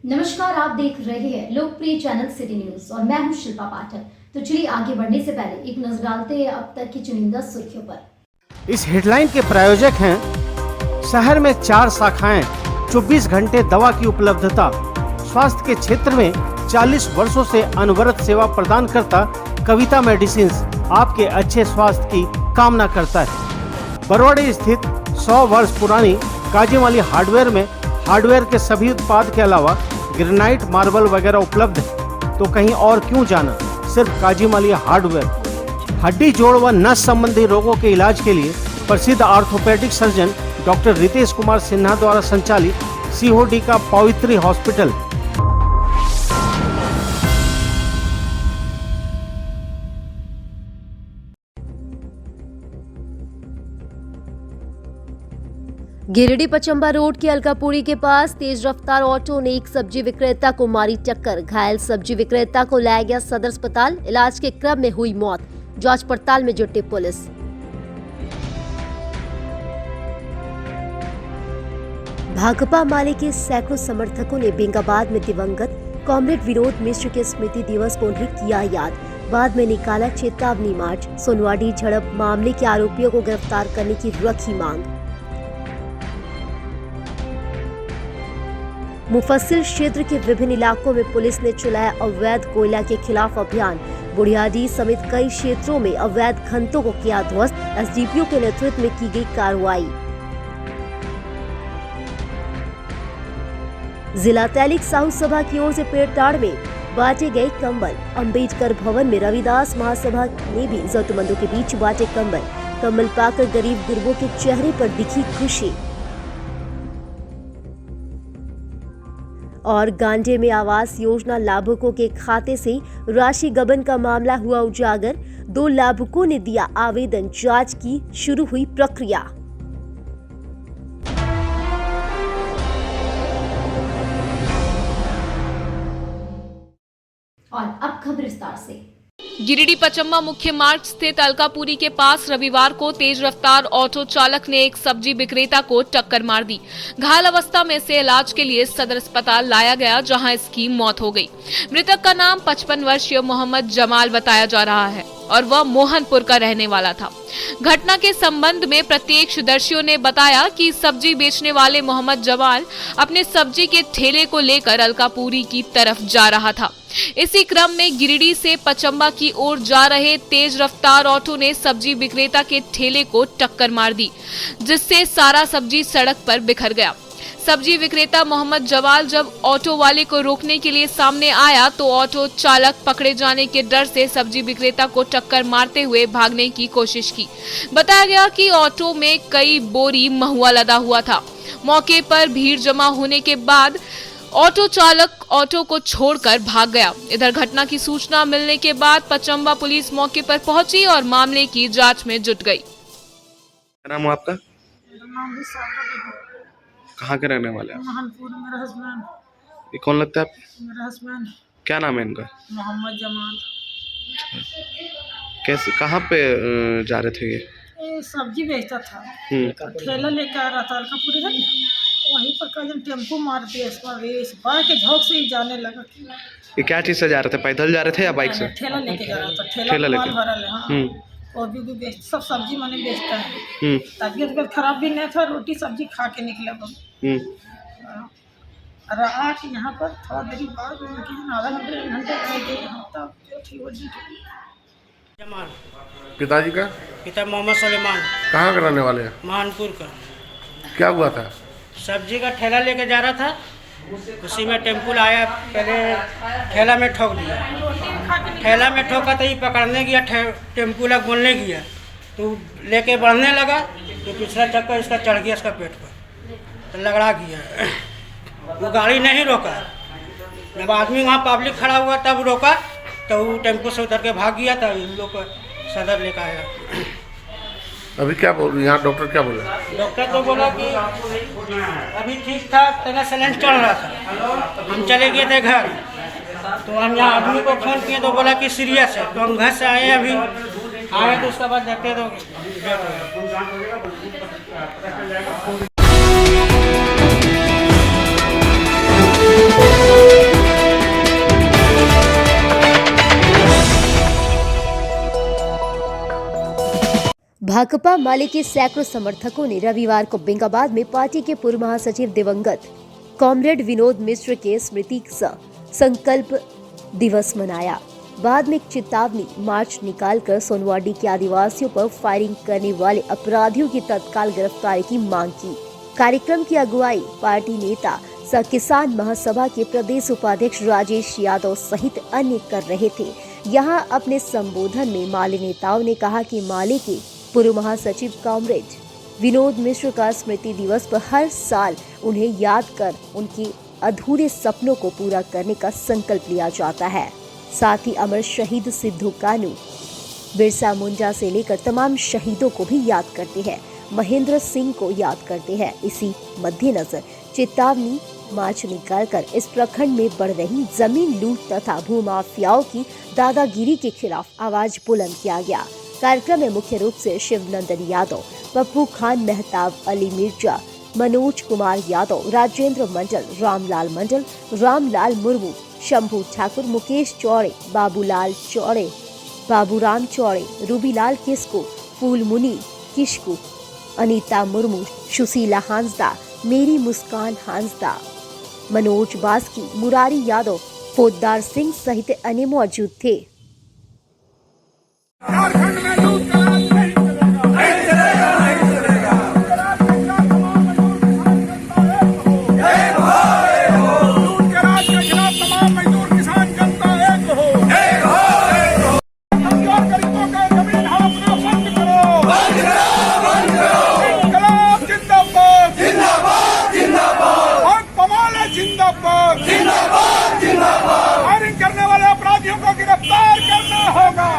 नमस्कार, आप देख रहे हैं लोकप्रिय चैनल सिटी न्यूज और मैं हूं शिल्पा पाठक। तो चलिए आगे बढ़ने से पहले एक नजर डालते हैं अब तक की चुनिंदा सुर्खियों पर। इस हेडलाइन के प्रायोजक हैं शहर में 4 शाखाएं, 24 घंटे दवा की उपलब्धता, स्वास्थ्य के क्षेत्र में 40 वर्षों से अनवरत सेवा प्रदान करता कविता मेडिसिन्स आपके अच्छे स्वास्थ्य की कामना करता है। बरवाड़ी स्थित 100 वर्ष पुरानी काजीमाली हार्डवेयर में हार्डवेयर के सभी उत्पाद के अलावा ग्रेनाइट, मार्बल वगैरह उपलब्ध है। तो कहीं और क्यों जाना, सिर्फ काजीमाली हार्डवेयर। हड्डी, जोड़ व नस संबंधी रोगों के इलाज के लिए प्रसिद्ध orthopaedic surgeon doctor Ritesh Kumar Sinha द्वारा संचालित सीओडी का पवित्री हॉस्पिटल। गिरिडीह पचंबा रोड के अलकापुरी के पास तेज रफ्तार ऑटो ने एक सब्जी विक्रेता को मारी टक्कर। घायल सब्जी विक्रेता को लाया गया सदर अस्पताल। इलाज के क्रम में हुई मौत। जांच पड़ताल में जुटी पुलिस। भाकपा माले के सैकड़ों समर्थकों ने बेंगाबाद में दिवंगत कॉमरेड विनोद मिश्र के स्मृति दिवस को उन्हें किया याद। बाद में निकाला चेतावनी मार्च। सोनवाडी झड़प मामले के आरोपियों को गिरफ्तार करने की रखी मांग। मुफस्सिल क्षेत्र के विभिन्न इलाकों में पुलिस ने चलाया अवैध कोयला के खिलाफ अभियान। बुढ़ियाडीह समेत कई क्षेत्रों में अवैध खननों को किया ध्वस्त। एसडीपीओ के नेतृत्व में की गई कार्रवाई। जिला तैलिक साहू सभा की ओर से पेड़ताड़ में बांटे गए कंबल। अम्बेडकर भवन में रविदास महासभा ने भी जरूरतमंदों के बीच बांटे कंबल। कंबल पाकर गरीब गुरबों के चेहरे पर दिखी खुशी। और गांजे में आवास योजना लाभुकों के खाते से राशि गबन का मामला हुआ उजागर। 2 लाभुकों ने दिया आवेदन। जांच की शुरू हुई प्रक्रिया। और अब खबर विस्तार से। गिरिडीह पचंबा मुख्य मार्ग स्थित अलकापुरी के पास रविवार को तेज रफ्तार ऑटो चालक ने एक सब्जी विक्रेता को टक्कर मार दी। घायल अवस्था में से इलाज के लिए सदर अस्पताल लाया गया, जहां इसकी मौत हो गई। मृतक का नाम 55 वर्षीय मोहम्मद जमाल बताया जा रहा है और वह मोहनपुर का रहने वाला था। घटना के संबंध में प्रत्यक्षदर्शियों ने बताया कि सब्जी बेचने वाले मोहम्मद जमाल अपने सब्जी के ठेले को लेकर अलकापुरी की तरफ जा रहा था। इसी क्रम में गिरिडीह से पचंबा की ओर जा रहे तेज रफ्तार ऑटो ने सब्जी विक्रेता के ठेले को टक्कर मार दी, जिससे सारा सब्जी सड़क पर बिखर गया। सब्जी विक्रेता मोहम्मद जवाल जब ऑटो वाले को रोकने के लिए सामने आया तो ऑटो चालक पकड़े जाने के डर से सब्जी विक्रेता को टक्कर मारते हुए भागने की कोशिश की। बताया गया कि ऑटो में कई बोरी महुआ लदा हुआ था। मौके पर भीड़ जमा होने के बाद ऑटो चालक ऑटो को छोड़कर भाग गया। इधर घटना की सूचना मिलने के बाद पचंबा पुलिस मौके पर पहुंची और मामले की जांच में जुट गई। क्या नाम है आपका? कहाँ के रहने वाले हैं? मोहनपुर। मेरा हस्बैंड। ये कौन लगता है आप? मेरा हस्बैंड क्या नाम है इनका? मोहम्मद जमाल। कैसे, कहाँ पे जा रहे थे ये सब्जी बेचता था। ठेला लेकर आ रहा था अलकापुरी है, वहीं पर कहीं टेम्पो मार दिया इस पर। इस बार के झोंक से ही जाने लगा। ये क्या चीज़ से जा रहे थे? पैदल जा रहे थे या बाइक से? ठेला लेके जा रहा था। ठेला ठेला लेके। माल भरा है। हाँ। और भी बेच, सब सब्जी मैंने बेचता है। तबीयत खराब भी नहीं था, रोटी सब्जी खा के निकला। रहा कि यहाँ पर थोड़ा देरी बाद आधा घंटे 1 घंटे जमाल। पिताजी का? पिता मोहम्मद सुलेमान। कहाँ के रहने वाले हैं? महानपुर का। क्या हुआ था? सब्जी का ठेला लेके जा रहा था, उसी में टेम्पो आया, पहले ठेला में ठोक दिया। ठेला में ठोका तो ये पकड़ने गया, टेम्पो ला बोलने गया तो लेके बढ़ने लगा तो पिछला चक्कर इसका चढ़ गया इसका पेट पर, तो लगड़ा गया। वो गाड़ी नहीं रोका। जब आदमी वहाँ पब्लिक खड़ा हुआ तब रोका, तो वो टेम्पो से उतर के भाग गया। तो इन लोग को सदर लेकर आया। अभी क्या बोल, यहाँ डॉक्टर क्या बोला? डॉक्टर तो बोला कि अभी ठीक था, तेरा सैलेंस चल रहा था। हम चले गए थे घर, तो हम यहाँ आदमी को फ़ोन किए तो बोला कि सीरियस है। तो हम घर से आए, अभी आए तो उसके बाद देखते तो डेथ हो गया। भाकपा माले के सैकड़ों समर्थकों ने रविवार को बेंगाबाद में पार्टी के पूर्व महासचिव दिवंगत कॉमरेड विनोद मिश्र के स्मृति संकल्प दिवस मनाया। बाद में एक चेतावनी मार्च निकालकर सोनवाडी के आदिवासियों पर फायरिंग करने वाले अपराधियों की तत्काल गिरफ्तारी की मांग की। कार्यक्रम की अगुवाई पार्टी नेता सह किसान महासभा के प्रदेश उपाध्यक्ष राजेश यादव सहित अन्य कर रहे थे। यहां अपने संबोधन में माले नेताओं ने कहा कि माले के पूर्व महासचिव कॉमरेड विनोद मिश्र का स्मृति दिवस पर हर साल उन्हें याद कर उनके अधूरे सपनों को पूरा करने का संकल्प लिया जाता है। साथ ही अमर शहीद सिद्धू कानू, बिरसा मुंडा से लेकर तमाम शहीदों को भी याद करते हैं, महेंद्र सिंह को याद करते हैं। इसी मद्देनजर चेतावनी मार्च निकालकर इस प्रखंड में बढ़ रही जमीन लूट तथा भूमाफियाओं की दादागिरी के खिलाफ आवाज बुलंद किया गया। कार्यक्रम में मुख्य रूप से शिवनंदन यादव, पप्पू खान, मेहताब अली मिर्जा, मनोज कुमार यादव, राजेंद्र मंडल, रामलाल मुर्मू, शंभू ठाकुर, मुकेश चौड़े, बाबूलाल चौड़े, बाबूराम चौड़े, रूबीलाल किस्कू, फूलमुनी किस्कू, अनीता मुर्मू, सुशीला हांसदा, मेरी मुस्कान हांसदा, मनोज बास्की, मुरारी यादव, पोद्दार सिंह सहित अन्य मौजूद थे। झारखंड में लूट का राज नहीं चलेगा, नहीं चलेगा, नहीं चलेगा। लूट के राज के खिलाफ तमाम मजदूर किसान जनता एक हो। कमजोर गरीबों का जमीन हड़पना बंद करो। इनकलाब जिंदाबाद, जिंदाबाद, जिंदाबाद। और पमाले जिंदाबाद, जिंदाबाद, जिंदाबाद। फायरिंग करने वाले अपराधियों को गिरफ्तार करना होगा।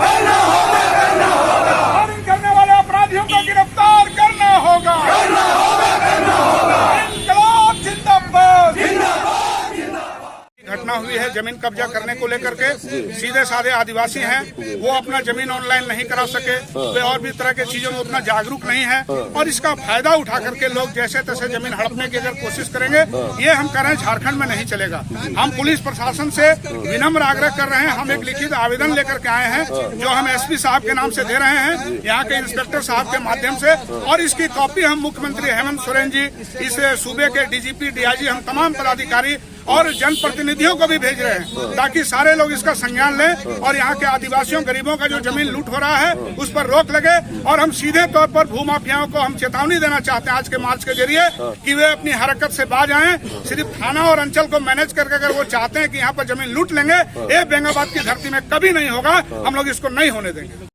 घटना हुई है जमीन कब्जा करने को लेकर के। सीधे साधे आदिवासी हैं, वो अपना जमीन ऑनलाइन नहीं करा सके, वे और भी तरह के चीजों में उतना जागरूक नहीं है और इसका फायदा उठा करके लोग जैसे तैसे जमीन हड़पने की अगर कोशिश करेंगे, ये हम कह रहे हैं झारखंड में नहीं चलेगा। हम पुलिस प्रशासन से विनम्र आग्रह कर रहे हैं। हम एक लिखित आवेदन लेकर के आए हैं जो हम एसपी साहब के नाम से दे रहे हैं, यहाँ के इंस्पेक्टर साहब के माध्यम से, और इसकी कॉपी हम मुख्यमंत्री हेमंत सोरेन जी, इस सूबे के डीजीपी, डीआईजी, हम तमाम पदाधिकारी और जनप्रतिनिधियों को भी भेज रहे हैं ताकि सारे लोग इसका संज्ञान लें और यहाँ के आदिवासियों गरीबों का जो जमीन लूट हो रहा है उस पर रोक लगे। और हम सीधे तौर पर भूमाफियाओं को हम चेतावनी देना चाहते हैं आज के मार्च के जरिए कि वे अपनी हरकत से बाज आएं। सिर्फ थाना और अंचल को मैनेज करके अगर वो चाहते हैं कि यहाँ पर जमीन लूट लेंगे, ये बेंगाबाद की धरती में कभी नहीं होगा। हम लोग इसको नहीं होने देंगे।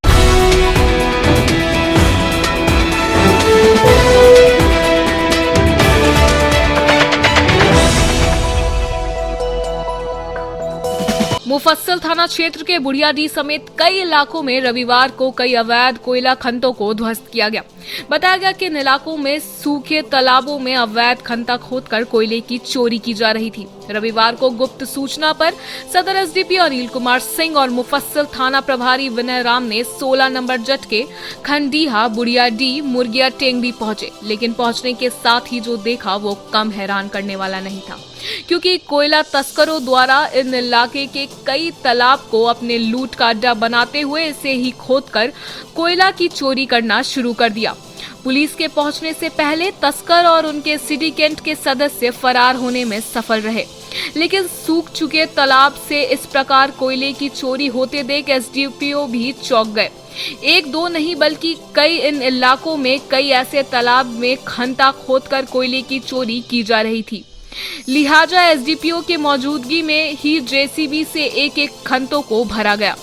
मुफस्सिल थाना क्षेत्र के बुढ़ियाडीह समेत कई इलाकों में रविवार को कई अवैध कोयला खंतों को ध्वस्त किया गया। बताया गया कि इन इलाकों में सूखे तालाबों में अवैध खंता खोदकर कोयले की चोरी की जा रही थी। रविवार को गुप्त सूचना पर सदर एसडीपीओ अनिल कुमार सिंह और मुफस्सिल थाना प्रभारी विनय राम ने 16 नंबर जट के खंडीहा, बुढ़ियाडीह, मुर्गिया टेंगड़ी पहुंचे, लेकिन पहुंचने के साथ ही जो देखा वो कम हैरान करने वाला नहीं था, क्योंकि कोयला तस्करों द्वारा इन इलाके के कई तालाब को अपने लूट का अड्डा बनाते हुए इसे ही खोदकर कोयला की चोरी करना शुरू कर दिया। पुलिस के पहुंचने से पहले तस्कर और उनके सिंडिकेट के सदस्य फरार होने में सफल रहे, लेकिन सूख चुके तालाब से इस प्रकार कोयले की चोरी होते देख एसडीपीओ भी चौंक गए। एक दो नहीं बल्कि कई इन इलाकों में कई ऐसे तालाब में खंता खोदकर कोयले की चोरी की जा रही थी। लिहाजा एसडीपीओ के मौजूदगी में ही जेसीबी से एक एक खंतों को भरा गया।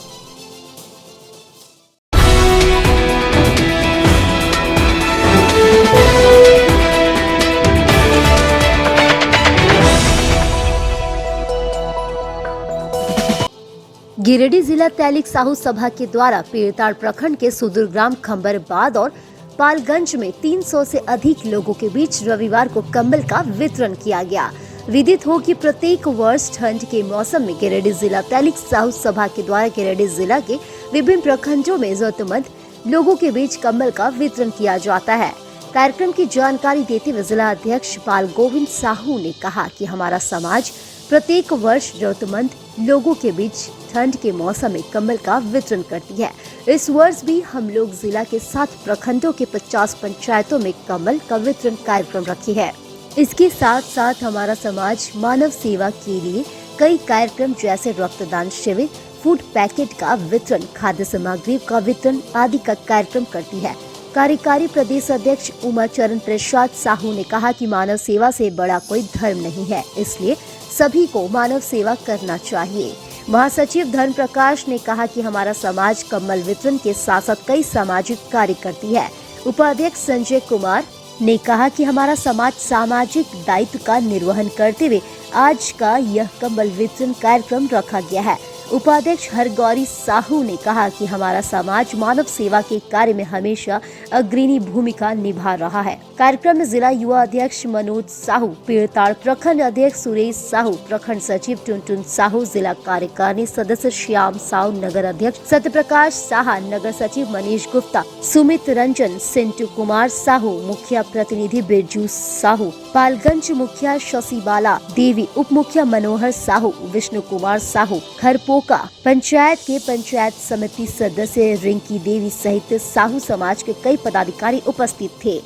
गिरिडीह जिला तैलिक साहू सभा के द्वारा पीरताड़ प्रखंड के सुदूर ग्राम खंबरबाद और पालगंज में 300 से अधिक लोगों के बीच रविवार को कंबल का वितरण किया गया। विदित हो कि प्रत्येक वर्ष ठंड के मौसम में गिरिडीह जिला तैलिक साहू सभा के द्वारा गिरिडीह जिला के विभिन्न प्रखंडों में जरूरतमंद लोगों के बीच कंबल का वितरण किया जाता है। कार्यक्रम की जानकारी देते हुए जिला अध्यक्ष पाल गोविंद साहू ने कहा कि हमारा समाज प्रत्येक वर्ष जरूरतमंद लोगों के बीच ठंड के मौसम में कंबल का वितरण करती है। इस वर्ष भी हम लोग जिला के 7 प्रखंडों के 50 पंचायतों में कंबल का वितरण कार्यक्रम रखी है। इसके साथ साथ हमारा समाज मानव सेवा के लिए कई कार्यक्रम जैसे रक्तदान शिविर, फूड पैकेट का वितरण, खाद्य सामग्री का वितरण आदि का कार्यक्रम करती है। कार्यकारी प्रदेश अध्यक्ष उमाचरण प्रसाद साहू ने कहा कि मानव सेवा से बड़ा कोई धर्म नहीं है, इसलिए सभी को मानव सेवा करना चाहिए। महासचिव धर्म प्रकाश ने कहा कि हमारा समाज कंबल वितरण के साथ साथ कई सामाजिक कार्य करती है। उपाध्यक्ष संजय कुमार ने कहा कि हमारा समाज सामाजिक दायित्व का निर्वहन करते हुए आज का यह कंबल वितरण कार्यक्रम रखा गया है। उपाध्यक्ष हरगौरी साहू ने कहा कि हमारा समाज मानव सेवा के कार्य में हमेशा अग्रणी भूमिका निभा रहा है। कार्यक्रम में जिला युवा अध्यक्ष मनोज साहू, पीरताड़ प्रखंड अध्यक्ष सुरेश साहू, प्रखंड सचिव टुनटुन साहू, जिला कार्यकारिणी सदस्य श्याम साहू, नगर अध्यक्ष सत्यप्रकाश साहा, नगर सचिव मनीष गुप्ता, सुमित रंजन, सिंटू कुमार साहू, मुखिया प्रतिनिधि बिरजू साहू, पालगंज मुखिया शशिबाला देवी, उप मुखिया मनोहर साहू, विष्णु कुमार साहू, खरपोका पंचायत के पंचायत समिति सदस्य रिंकी देवी सहित साहू समाज के कई पदाधिकारी उपस्थित थे।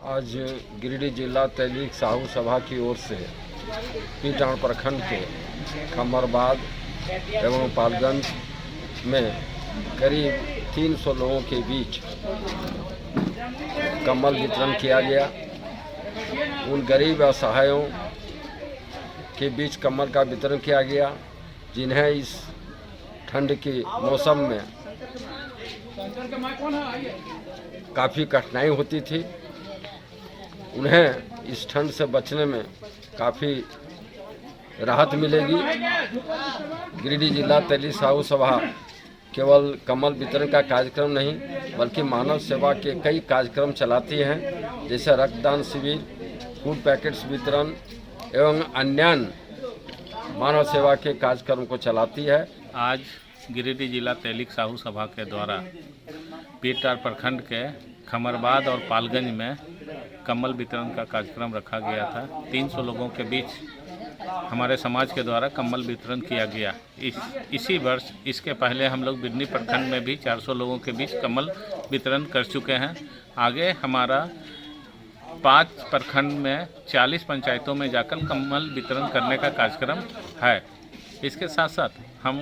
आज गिरिडीह जिला तहलीक साहू सभा की ओर से पीटाण प्रखंड के खमरबाद एवं पालगंज में करीब 300 लोगों के बीच कंबल वितरण किया गया। उन गरीब असहायों के बीच कंबल का वितरण किया गया जिन्हें इस ठंड के मौसम में काफ़ी कठिनाई होती थी। उन्हें इस ठंड से बचने में काफ़ी राहत मिलेगी। गिरिडीह जिला तहलीक साहू सभा केवल कंबल वितरण का कार्यक्रम नहीं बल्कि मानव सेवा के कई कार्यक्रम चलाती हैं, जैसे रक्तदान शिविर, फूड पैकेट्स वितरण एवं अन्य मानव सेवा के कार्यक्रम को चलाती है। आज गिरिडीह जिला तहलीक साहू सभा के द्वारा पीटार प्रखंड के खमरबाद और पालगंज में कंबल वितरण का कार्यक्रम रखा गया था। 300 लोगों के बीच हमारे समाज के द्वारा कंबल वितरण किया गया। इसी वर्ष इसके पहले हम लोग बिडनी प्रखंड में भी 400 लोगों के बीच कंबल वितरण कर चुके हैं। आगे हमारा 5 प्रखंड में 40 पंचायतों में जाकर कंबल वितरण करने का कार्यक्रम है। इसके साथ साथ हम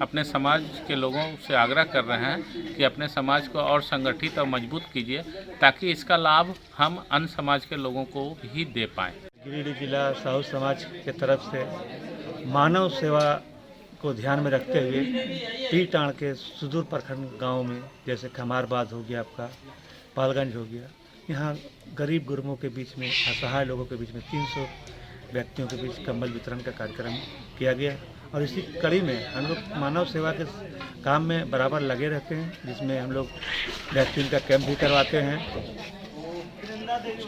अपने समाज के लोगों से आग्रह कर रहे हैं कि अपने समाज को और संगठित और मजबूत कीजिए ताकि इसका लाभ हम अन्य समाज के लोगों को भी दे पाएँ। गिरिडीह जिला साहू समाज के तरफ से मानव सेवा को ध्यान में रखते हुए पीटाण के सुदूर प्रखंड गाँव में जैसे खमारबाद हो गया, आपका पालगंज हो गया, यहाँ गरीब गुरबों के बीच में, असहाय लोगों के बीच में 300 व्यक्तियों के बीच कंबल वितरण का कार्यक्रम किया गया। और इसी कड़ी में हम लोग मानव सेवा के काम में बराबर लगे रहते हैं, जिसमें हम लोग वैक्सीन का कैंप भी करवाते हैं।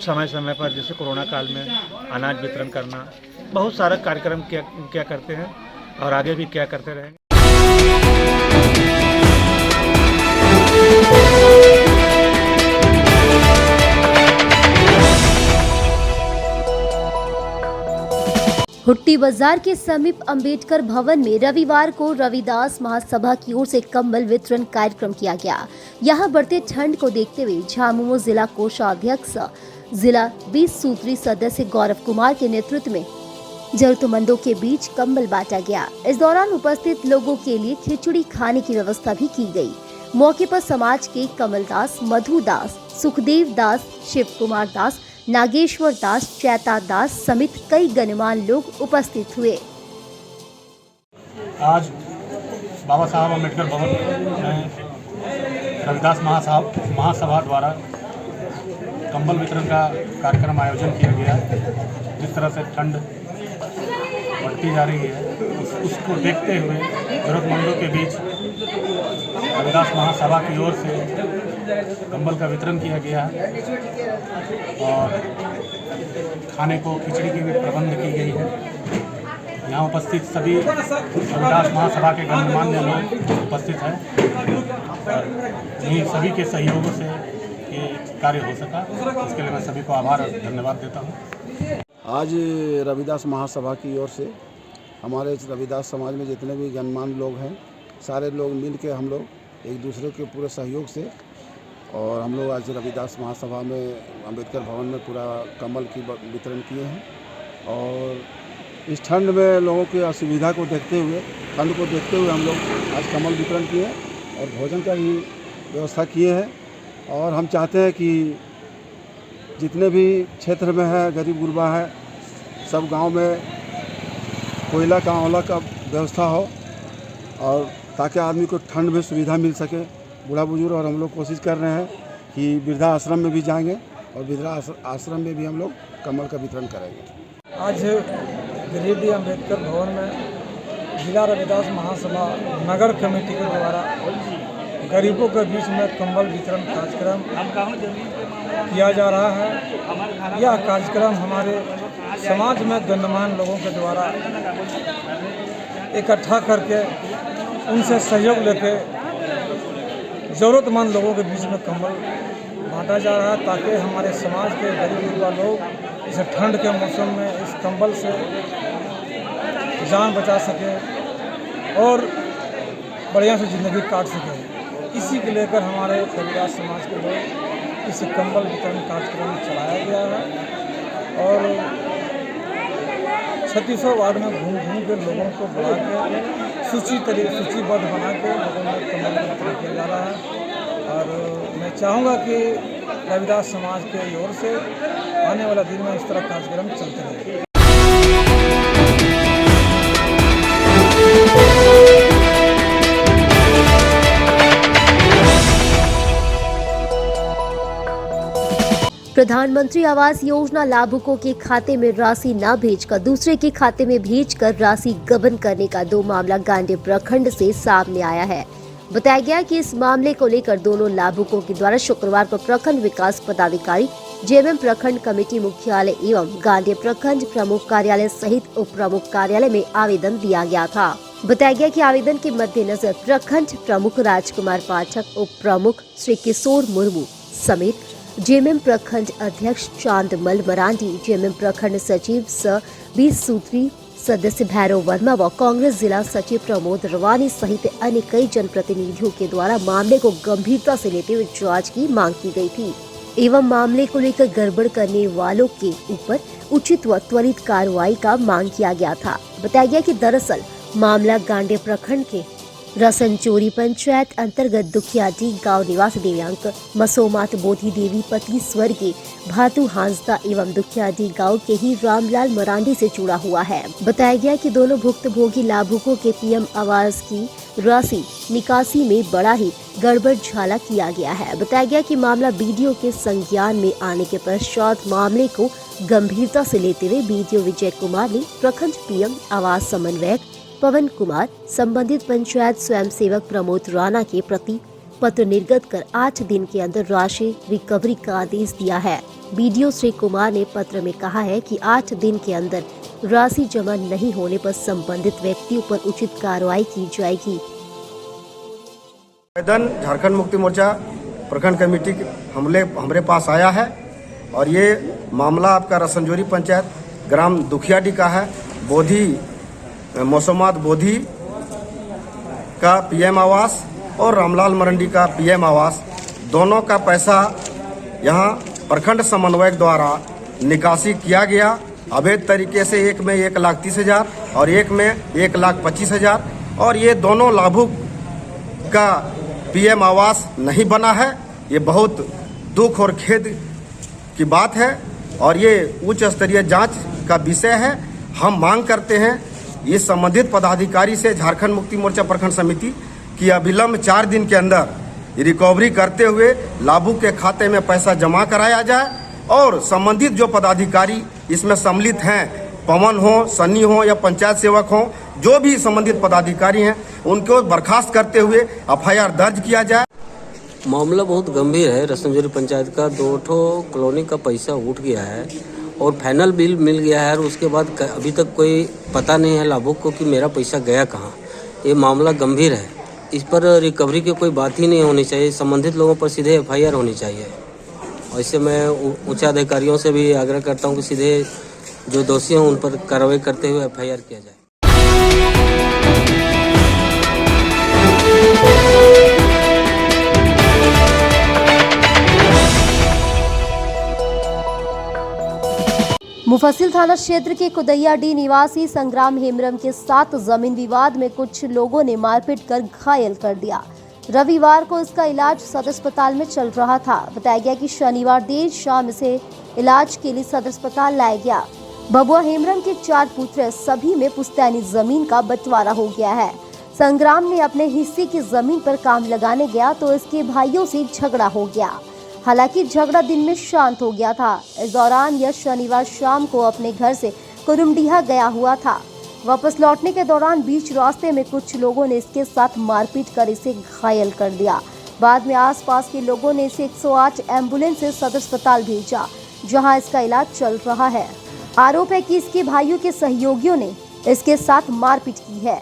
समय समय पर जैसे कोरोना काल में अनाज वितरण करना, बहुत सारा कार्यक्रम क्या करते हैं और आगे भी क्या करते रहेंगे। हुट्टी बाजार के समीप अंबेडकर भवन में रविवार को रविदास महासभा की ओर से कंबल वितरण कार्यक्रम किया गया। यहां बढ़ते ठंड को देखते हुए झामुमो जिला कोषाध्यक्ष जिला 20 सूत्री सदस्य गौरव कुमार के नेतृत्व में जरूरतमंदों के बीच कंबल बांटा गया। इस दौरान उपस्थित लोगों के लिए खिचड़ी खाने की व्यवस्था भी की गई। मौके पर समाज के कमल दास, मधु दास, सुखदेव दास, शिव कुमार दास, नागेश्वर दास, चैता दास समेत कई गणमान्य लोग उपस्थित हुए। आज बाबा साहब अम्बेडकर भवन में रविदास महासभा द्वारा कंबल वितरण का कार्यक्रम आयोजन किया गया। जिस तरह से ठंड बढ़ती जा रही है उसको देखते हुए जरूरतमंदों के बीच रविदास महासभा की ओर से कंबल का वितरण किया गया है और खाने को खिचड़ी की भी प्रबंध की गई है। यहाँ उपस्थित सभी रविदास महासभा के गणमान्य लोग उपस्थित हैं और यही सभी के सहयोगों से ये कार्य हो सका। इसके लिए मैं सभी को आभार और धन्यवाद देता हूँ। आज रविदास महासभा की ओर से हमारे रविदास समाज में जितने भी गणमान्य लोग हैं, सारे लोग मिल के हम लोग एक दूसरे के पूरे सहयोग से और हम लोग आज रविदास महासभा में अम्बेडकर भवन में पूरा कम्बल की वितरण किए हैं। और इस ठंड में लोगों की असुविधा को देखते हुए, ठंड को देखते हुए हम लोग आज कम्बल वितरण किए और भोजन का भी व्यवस्था किए हैं। और हम चाहते हैं कि जितने भी क्षेत्र में है गरीब गुरबा है, सब गांव में कोयला का आंवला का व्यवस्था हो और ताकि आदमी को ठंड में सुविधा मिल सके, बूढ़ा बुजुर्ग। और हम लोग कोशिश कर रहे हैं कि वृद्धा आश्रम में भी जाएंगे और वृद्धा आश्रम में भी हम लोग कम्बल का वितरण करेंगे। आज गिरिडीह अम्बेडकर भवन में जिला रविदास महासभा नगर कमेटी के द्वारा गरीबों के बीच में कम्बल वितरण कार्यक्रम किया जा रहा है। यह कार्यक्रम हमारे समाज में गणमान्य लोगों के द्वारा इकट्ठा करके उनसे सहयोग लेके ज़रूरतमंद लोगों के बीच में कम्बल बांटा जा रहा है, ताकि हमारे समाज के गरीब गुरबा लोग इस ठंड के मौसम में इस कम्बल से जान बचा सके और बढ़िया से ज़िंदगी काट सके। इसी को लेकर हमारे रविदास समाज के लोग इस कम्बल वितरण कार्यक्रम चलाया गया है और 3600 वार्ड में घूम के लोगों को बुला के सूचीबद्ध बना के लोगों में कम्बल वितरण किया जा रहा है। और मैं चाहूँगा कि रविदास समाज के ओर से आने वाला दिन में इस तरह कार्यक्रम चलते रहे। प्रधानमंत्री आवास योजना लाभुकों के खाते में राशि न भेजकर दूसरे के खाते में भेजकर राशि गबन करने का 2 मामला गांडेय प्रखंड से सामने आया है। बताया गया कि इस मामले को लेकर दोनों लाभुकों के द्वारा शुक्रवार को प्रखंड विकास पदाधिकारी, जेएमएम प्रखंड कमेटी मुख्यालय एवं गांडेय प्रखंड प्रमुख कार्यालय सहित उप प्रमुख कार्यालय में आवेदन दिया गया था। बताया गया कि आवेदन के मद्देनजर प्रखंड प्रमुख राजकुमार पाठक, उप प्रमुख श्री किशोर मुर्मू समेत जेएमएम प्रखंड अध्यक्ष चांदमल मरांडी, जेएमएम प्रखंड सचिव 20 सूत्री सदस्य भैरव वर्मा व कांग्रेस जिला सचिव प्रमोद रवानी सहित अन्य कई जनप्रतिनिधियों के द्वारा मामले को गंभीरता से लेते हुए जांच की मांग की गई थी एवं मामले को लेकर गड़बड़ करने वालों के ऊपर उचित व त्वरित कार्रवाई का मांग किया गया था। बताया गया कि दरअसल मामला गांडेय प्रखंड के रसनचोरी पंचायत अंतर्गत दुखियाडी गांव निवासी दिव्यांग मसोमात बोधी देवी पति स्वर्गीय भातू हांसदा एवं दुखियाडी गांव के ही रामलाल मरांडी से जुड़ा हुआ है। बताया गया कि दोनों भुक्तभोगी लाभुकों के पीएम आवास की राशि निकासी में बड़ा ही गड़बड़ झाला किया गया है। बताया गया कि मामला बीडीओ के संज्ञान में आने के पश्चात मामले को गंभीरता से लेते हुए बीडीओ विजय कुमार ने प्रखंड पीएम आवास समन्वयक पवन कुमार, संबंधित पंचायत स्वयंसेवक प्रमोद राणा के प्रति पत्र निर्गत कर 8 दिन के अंदर राशि रिकवरी का आदेश दिया है। बीडीओ श्री कुमार ने पत्र में कहा है कि 8 दिन के अंदर राशि जमा नहीं होने पर संबंधित व्यक्तियों पर उचित कार्रवाई की जाएगी। आवेदन झारखंड मुक्ति मोर्चा प्रखंड कमेटी हमारे पास आया है और ये मामला आपका रसनजोरी पंचायत ग्राम दुखियाडी का है। बोधी मौसमात बोधी का पीएम आवास और रामलाल मरांडी का पीएम आवास, दोनों का पैसा यहाँ प्रखंड समन्वयक द्वारा निकासी किया गया अवैध तरीके से। एक में 1,30,000 और एक में 1,25,000 और ये दोनों लाभुक का पीएम आवास नहीं बना है। ये बहुत दुख और खेद की बात है और ये उच्च स्तरीय जांच का विषय है। हम मांग करते हैं ये संबंधित पदाधिकारी से झारखंड मुक्ति मोर्चा प्रखंड समिति की अविलंब 4 दिन के अंदर रिकवरी करते हुए लाभुक के खाते में पैसा जमा कराया जाए और संबंधित जो पदाधिकारी इसमें सम्मिलित हैं, पवन हो, सन्नी हो या पंचायत सेवक हो, जो भी संबंधित पदाधिकारी हैं उनको बर्खास्त करते हुए एफआईआर दर्ज किया जाए। मामला बहुत गंभीर है। रसनजोरी पंचायत का 2 कॉलोनी का पैसा उठ गया है और फाइनल बिल मिल गया है और उसके बाद अभी तक कोई पता नहीं है लाभुक को कि मेरा पैसा गया कहाँ। ये मामला गंभीर है, इस पर रिकवरी की कोई बात ही नहीं होनी चाहिए। संबंधित लोगों पर सीधे एफआईआर होनी चाहिए। और इससे मैं उच्च अधिकारियों से भी आग्रह करता हूँ कि सीधे जो दोषी हैं उन पर कार्रवाई करते हुए FIR किया जाए। मुफस्सिल थाना क्षेत्र के कुदैयाडी निवासी संग्राम हेम्ब्रम के साथ जमीन विवाद में कुछ लोगों ने मारपीट कर घायल कर दिया। रविवार को इसका इलाज सदर अस्पताल में चल रहा था। बताया गया कि शनिवार देर शाम इसे इलाज के लिए सदर अस्पताल लाया गया। बबुआ हेम्ब्रम के 4 पुत्र, सभी में पुश्तैनी जमीन का बंटवारा हो गया है। संग्राम ने अपने हिस्से की जमीन पर काम लगाने गया तो इसके भाइयों से झगड़ा हो गया। हालांकि झगड़ा दिन में शांत हो गया था। इस दौरान यह शनिवार शाम को अपने घर से कुरुमडीहा गया हुआ था। वापस लौटने के दौरान बीच रास्ते में कुछ लोगों ने इसके साथ मारपीट कर इसे घायल कर दिया। बाद में आसपास के लोगों ने इसे 108 एम्बुलेंस से सदर अस्पताल भेजा, जहां इसका इलाज चल रहा है। आरोप है कि इसके भाइयों के सहयोगियों ने इसके साथ मारपीट की है।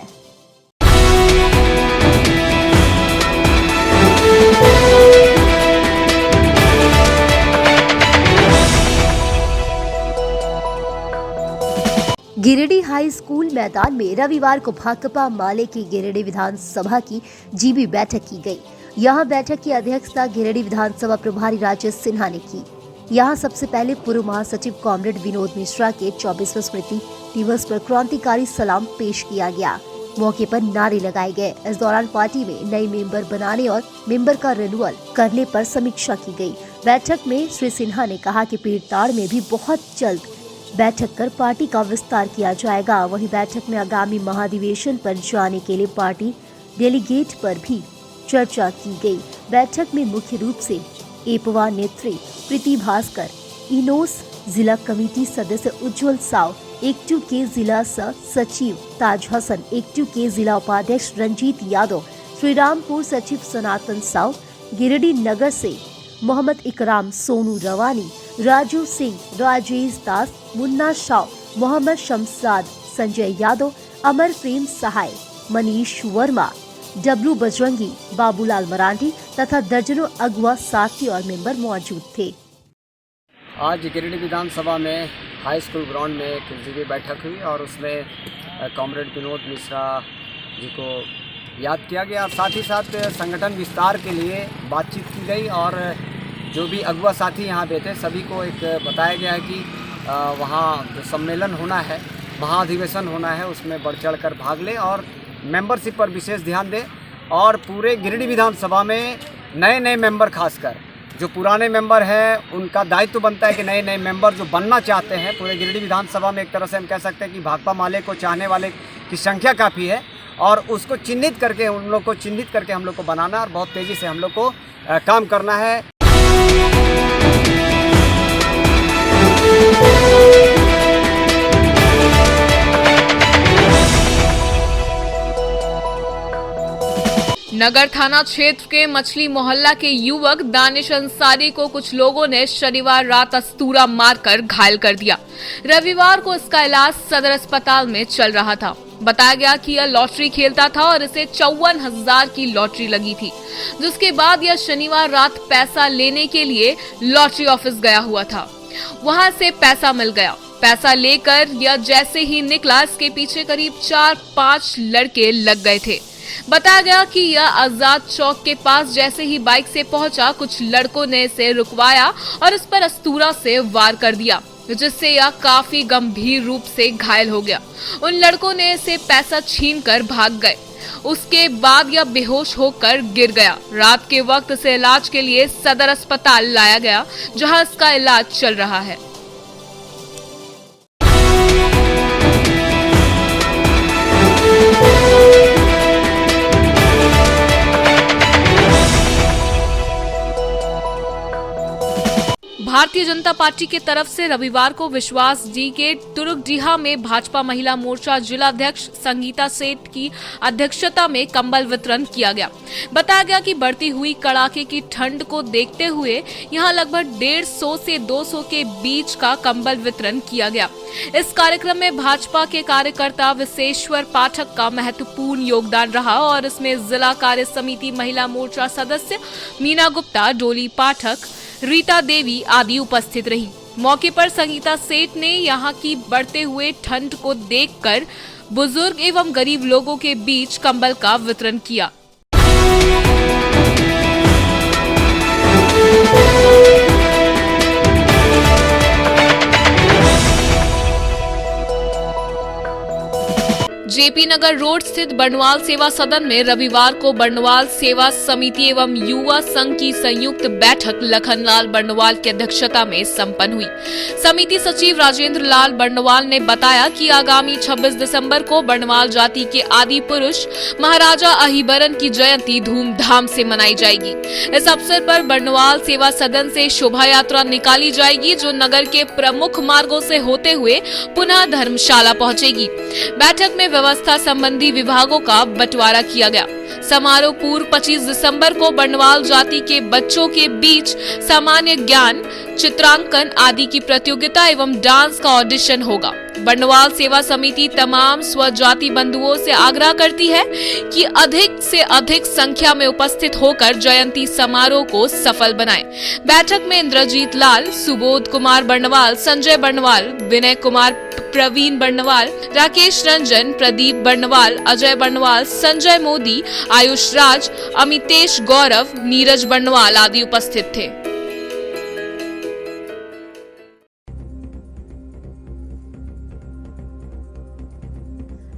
गिरिडीह हाई स्कूल मैदान में रविवार को भाकपा माले की गिरिडीह विधानसभा की जीबी बैठक की गई। यहां बैठक की अध्यक्षता गिरिडीह विधानसभा प्रभारी राजेश सिन्हा ने की। यहां सबसे पहले पूर्व महासचिव कॉमरेड विनोद मिश्रा के 24वें स्मृति दिवस पर क्रांतिकारी सलाम पेश किया गया। मौके पर नारे लगाए गए। इस दौरान पार्टी में नए मेंबर बनाने और मेंबर का रिन्यूअल करने पर समीक्षा की गई। बैठक में श्री सिन्हा ने कहा कि पीरताड़ में भी बहुत जल्द बैठक कर पार्टी का विस्तार किया जाएगा। वहीं बैठक में आगामी महाधिवेशन पर जाने के लिए पार्टी डेलीगेट पर भी चर्चा की गई। बैठक में मुख्य रूप से एपवा नेत्री प्रीति भास्कर, इनोस जिला कमेटी सदस्य उज्जवल साव, एकटू के जिला सचिव ताज हसन, एकटू के जिला उपाध्यक्ष रंजीत यादव, श्रीरामपुर सचिव सनातन साव, गिरिडीह नगर से मोहम्मद इकराम, सोनू रवानी, राजू सिंह, राजेश दास, मुन्ना शाह, मोहम्मद शमसाद, संजय यादव, अमर प्रेम सहाय, मनीष वर्मा, डब्लू बजरंगी, बाबूलाल मराठी तथा दर्जनों अगुआ साथी और मेंबर मौजूद थे। आज गिरिडीह विधानसभा में हाई स्कूल ग्राउंड में एक जीबी बैठक हुई और उसमें कॉमरेड विनोद मिश्रा जी को याद किया गया। साथ ही साथ संगठन विस्तार के लिए बातचीत की गई और जो भी अगुआ साथी यहाँ बैठे सभी को एक बताया गया है कि वहाँ जो सम्मेलन होना है, महाधिवेशन होना है, उसमें बढ़ चढ़ कर भाग ले और मेंबरशिप पर विशेष ध्यान दे। और पूरे गिरिडीह विधानसभा में नए नए मेंबर, खासकर जो पुराने मेंबर हैं उनका दायित्व बनता है कि नए नए मेंबर जो बनना चाहते हैं पूरे गिरिडीह विधानसभा में, एक तरह से हम कह सकते हैं कि भाकपा माले को चाहने वाले की संख्या काफ़ी है और उसको चिन्हित करके, उन लोग को चिन्हित करके हम लोग को बनाना और बहुत तेज़ी से हम लोग को काम करना है। नगर थाना क्षेत्र के मछली मोहल्ला के युवक दानिश अंसारी को कुछ लोगों ने शनिवार रात अस्तूरा मारकर घायल कर दिया। रविवार को इसका इलाज सदर अस्पताल में चल रहा था। बताया गया कि यह लॉटरी खेलता था और इसे 54,000 की लॉटरी लगी थी, जिसके बाद यह शनिवार रात पैसा लेने के लिए लॉटरी ऑफिस गया हुआ था। वहां से पैसा मिल गया। पैसा लेकर यह जैसे ही निकला, इसके पीछे करीब 4-5 लड़के लग गए थे। बताया गया कि यह आजाद चौक के पास जैसे ही बाइक से पहुंचा, कुछ लड़कों ने इसे रुकवाया और इस पर अस्तूरा से वार कर दिया, जिससे यह काफी गंभीर रूप से घायल हो गया। उन लड़कों ने इसे पैसा छीनकर भाग गए। उसके बाद यह बेहोश होकर गिर गया। रात के वक्त इसे इलाज के लिए सदर अस्पताल लाया गया, जहां इसका इलाज चल रहा है। भारतीय जनता पार्टी की तरफ से रविवार को विश्वास जी के तुरुकडीहा में भाजपा महिला मोर्चा जिला अध्यक्ष संगीता सेठ की अध्यक्षता में कंबल वितरण किया गया। बताया गया कि बढ़ती हुई कड़ाके की ठंड को देखते हुए यहां लगभग 150 से 200 के बीच का कंबल वितरण किया गया। इस कार्यक्रम में भाजपा के कार्यकर्ता विशेश्वर पाठक का महत्वपूर्ण योगदान रहा और इसमें जिला कार्य समिति महिला मोर्चा सदस्य मीना गुप्ता, डोली पाठक, रीता देवी आदि उपस्थित रही। मौके पर संगीता सेठ ने यहां की बढ़ते हुए ठंड को देखकर बुजुर्ग एवं गरीब लोगों के बीच कंबल का वितरण किया। जेपी नगर रोड स्थित बर्नवाल सेवा सदन में रविवार को बर्नवाल सेवा समिति एवं युवा संघ की संयुक्त बैठक लखनलाल बर्नवाल की अध्यक्षता में संपन्न हुई। समिति सचिव राजेंद्र लाल बर्नवाल ने बताया कि आगामी 26 दिसंबर को बर्नवाल जाति के आदि पुरुष महाराजा अहिबरन की जयंती धूमधाम से मनाई जाएगी। इस अवसर पर बर्नवाल सेवा सदन से शोभा यात्रा निकाली जाएगी, जो नगर के प्रमुख मार्गों से होते हुए पुनः धर्मशाला पहुंचेगी। बैठक में व्यवस्था संबंधी विभागों का बंटवारा किया गया। समारोह पूर्व 25 दिसंबर को बर्नवाल जाति के बच्चों के बीच सामान्य ज्ञान, चित्रांकन आदि की प्रतियोगिता एवं डांस का ऑडिशन होगा। बर्नवाल सेवा समिति तमाम स्वजाति बंधुओं से आग्रह करती है कि अधिक से अधिक संख्या में उपस्थित होकर जयंती समारोह को सफल बनाएं। बैठक में इंद्रजीत लाल, सुबोध कुमार बर्नवाल, संजय बर्नवाल, विनय कुमार, प्रवीण बर्नवाल, राकेश रंजन, प्रदीप बर्नवाल, अजय बर्नवाल, संजय मोदी, आयुष राज, अमितेश गौरव, नीरज बर्नवाल आदि उपस्थित थे।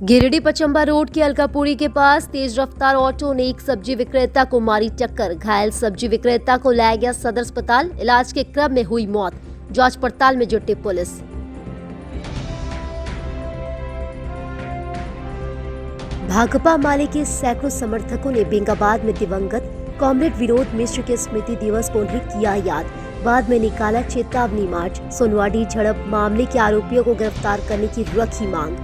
गिरिडीह पचंबा रोड के अलकापुरी के पास तेज रफ्तार ऑटो ने एक सब्जी विक्रेता को मारी टक्कर। घायल सब्जी विक्रेता को लाया गया सदर अस्पताल। इलाज के क्रम में हुई मौत। जांच पड़ताल में जुटी पुलिस। भाकपा माले के सैकड़ों समर्थकों ने बेंगाबाद में दिवंगत कॉमरेड विनोद मिश्र के स्मृति दिवस को उन्हें किया याद। बाद में निकाला चेतावनी मार्च। सोनवाडी झड़प मामले के आरोपियों को गिरफ्तार करने की रखी मांग।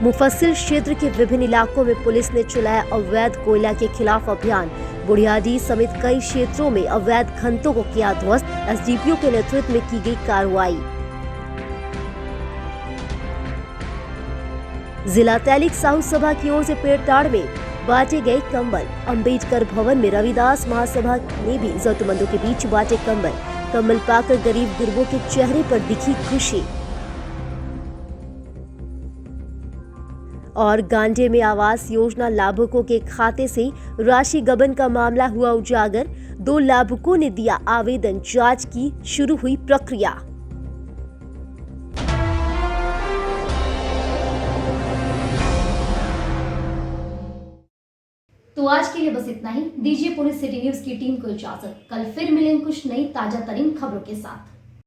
मुफस्सिल क्षेत्र के विभिन्न इलाकों में पुलिस ने चलाया अवैध कोयला के खिलाफ अभियान। बुढ़ियाडीह समेत कई क्षेत्रों में अवैध खननों को किया ध्वस्त। एसडीपीओ के नेतृत्व में की गई कार्रवाई। जिला तैलिक साहू सभा की ओर से पेड़टाड़ में बांटे गए कंबल। अंबेडकर भवन में रविदास महासभा ने भी जरूरतमंदों के बीच बांटे कंबल। कंबल पाकर गरीब गुरबों के चेहरे पर दिखी खुशी। और गांजे में आवास योजना लाभुकों के खाते से राशि गबन का मामला हुआ उजागर। 2 लाभुकों ने दिया आवेदन। जांच की शुरू हुई प्रक्रिया। तो आज के लिए बस इतना ही। दीजिए पुणे सिटी न्यूज की टीम को इजाजत। कल फिर मिलेंगे कुछ नई ताजा तरीन खबरों के साथ।